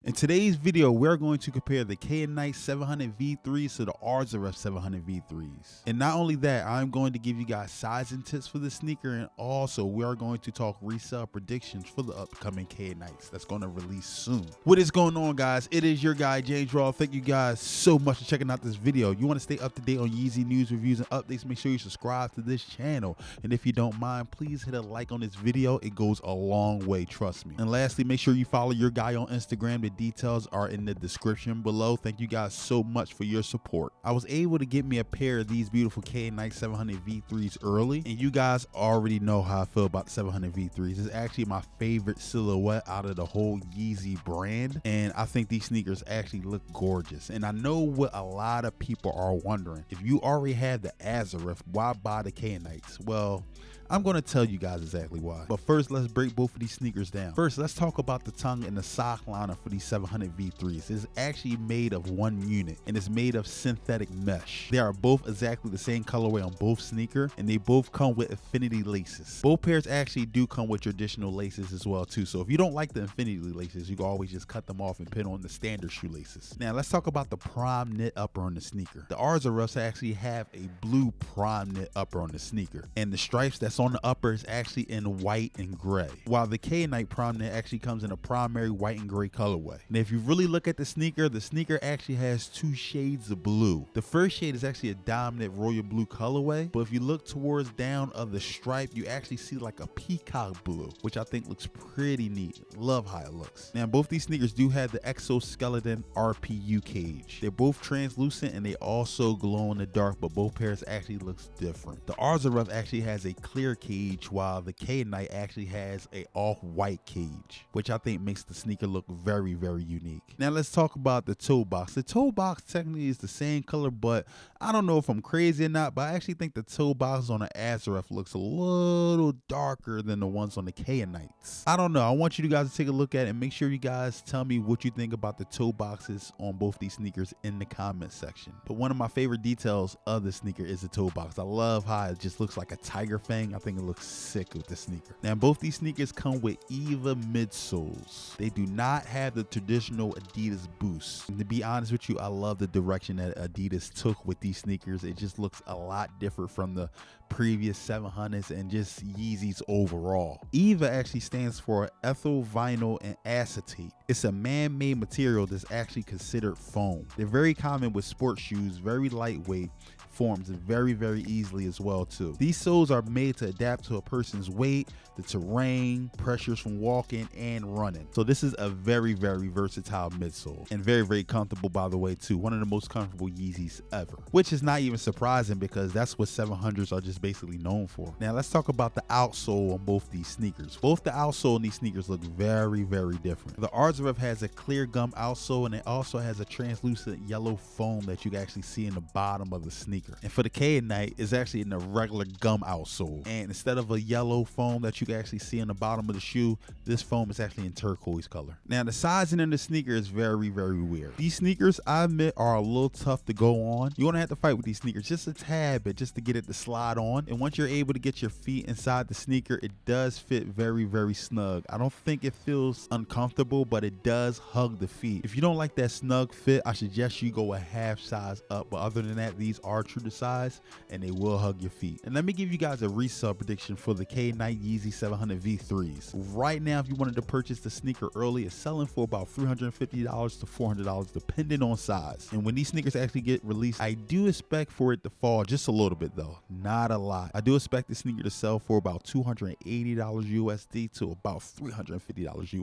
In today's video, we're going to compare the KYANITE 700 V3s to the ARZARETH 700 V3s. And not only that, I'm going to give you guys sizing tips for the sneaker, and also we are going to talk resell predictions for the upcoming KYANITEs that's going to release soon. What is going on, guys? It is your guy, James Raw. Thank you guys so much for checking out this video. You want to stay up to date on Yeezy news, reviews, and updates, make sure you subscribe to this channel. And if you don't mind, please hit a like on this video. It goes a long way, trust me. And lastly, make sure you follow your guy on Instagram. The details are in the description below. Thank you guys so much for your support. I was able to get me a pair of these beautiful KYANITE 700 V3s early, and you guys already know how I feel about the 700 V3s. It's actually my favorite silhouette out of the whole Yeezy brand, and I think these sneakers actually look gorgeous. And I know what a lot of people are wondering: if you already have the ARZARETH, why buy the KYANITEs? Well, I'm going to tell you guys exactly why. But first, let's break both of these sneakers down. First, let's talk about the tongue and the sock liner for these 700 V3s. It's actually made of one unit, and it's made of synthetic mesh. They are both exactly the same colorway on both sneaker, and they both come with infinity laces. Both pairs actually do come with traditional laces as well too. So if you don't like the infinity laces, you can always just cut them off and pin on the standard shoelaces. Now let's talk about the prime knit upper on the sneaker. The ARZARETHs actually have a blue prime knit upper on the sneaker, and the stripes that's on the upper is actually in white and gray, while the KYANITE prime knit actually comes in a primary white and gray colorway. And if you really look at the sneaker actually has two shades of blue. The first shade is actually a dominant royal blue colorway, but if you look towards down of the stripe, you actually see like a peacock blue, which I think looks pretty neat. Love how it looks. Now both these sneakers do have the exoskeleton RPU cage. They're both translucent and they also glow in the dark, but both pairs actually looks different. The ARZARETH actually has a clear cage, while the KYANITE actually has a off-white cage, which I think makes the sneaker look very, very unique. Now let's talk about the toe box. The toe box technically is the same color, but I don't know if I'm crazy or not, but I actually think the toe box on the ARZARETH looks a little darker than the ones on the KYANITEs. I don't know. I want you guys to take a look at it and make sure you guys tell me what you think about the toe boxes on both these sneakers in the comment section. But one of my favorite details of the sneaker is the toe box. I love how it just looks like a tiger fang. I think it looks sick with the sneaker. Now both these sneakers come with EVA midsoles. They do not have the traditional Adidas boost. And to be honest with you, I love the direction that Adidas took with these sneakers. It just looks a lot different from the previous 700s and just Yeezys overall. EVA actually stands for ethyl vinyl and acetate. It's a man-made material that's actually considered foam. They're very common with sports shoes, very lightweight, forms very, very easily as well too. These soles are made to adapt to a person's weight, the terrain, pressures from walking and running. So this is a very, very versatile midsole, and very, very comfortable, by the way too. One of the most comfortable Yeezys ever, which is not even surprising because that's what 700s are just basically known for. Now let's talk about the outsole on both these sneakers. Both the outsole in these sneakers look very, very different. The ARZARETH has a clear gum outsole, and it also has a translucent yellow foam that you can actually see in the bottom of the sneaker. And for the KYANITE, it's actually in the regular gum outsole, and instead of a yellow foam that you can actually see in the bottom of the shoe, this foam is actually in turquoise color. Now the sizing in the sneaker is very, very weird. These sneakers, I admit, are a little tough to go on. You're gonna have to fight with these sneakers just a tad bit just to get it to slide on, and once you're able to get your feet inside the sneaker, it does fit very, very snug. I don't think it feels uncomfortable, but it does hug the feet. If you don't like that snug fit, I suggest you go a half size up, but other than that, these are true to size and they will hug your feet. And let me give you guys a resale prediction for the KYANITE Yeezy 700 V3s. Right now, if you wanted to purchase the sneaker early, it's selling for about $350 to $400 depending on size. And when these sneakers actually get released, I do expect for it to fall just a little bit though, not a lot. I do expect the sneaker to sell for about $280 USD to about $350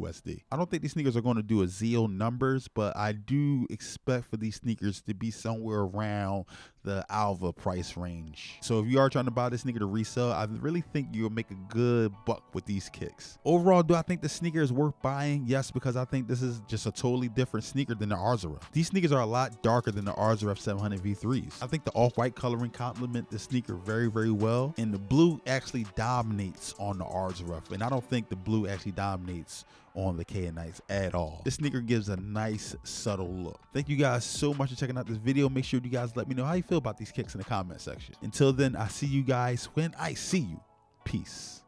USD. I don't think these sneakers are going to do a ZO numbers, but I do expect for these sneakers to be somewhere around the Alva price range. So if you are trying to buy this sneaker to resell, I really think you'll make a good buck with these kicks. Overall, do I think the sneaker is worth buying? Yes, because I think this is just a totally different sneaker than the ARZARETH. These sneakers are a lot darker than the ARZARETH 700 V3s. I think the off-white coloring complement the sneaker very, very well, and the blue actually dominates on the ARZARETH, and I don't think the blue actually dominates on the KYANITEs at all. This sneaker gives a nice subtle look. Thank you guys so much for checking out this video. Make sure you guys let me know how you feel about these kicks in the comment section. Until then, I see you guys when I see you. Peace.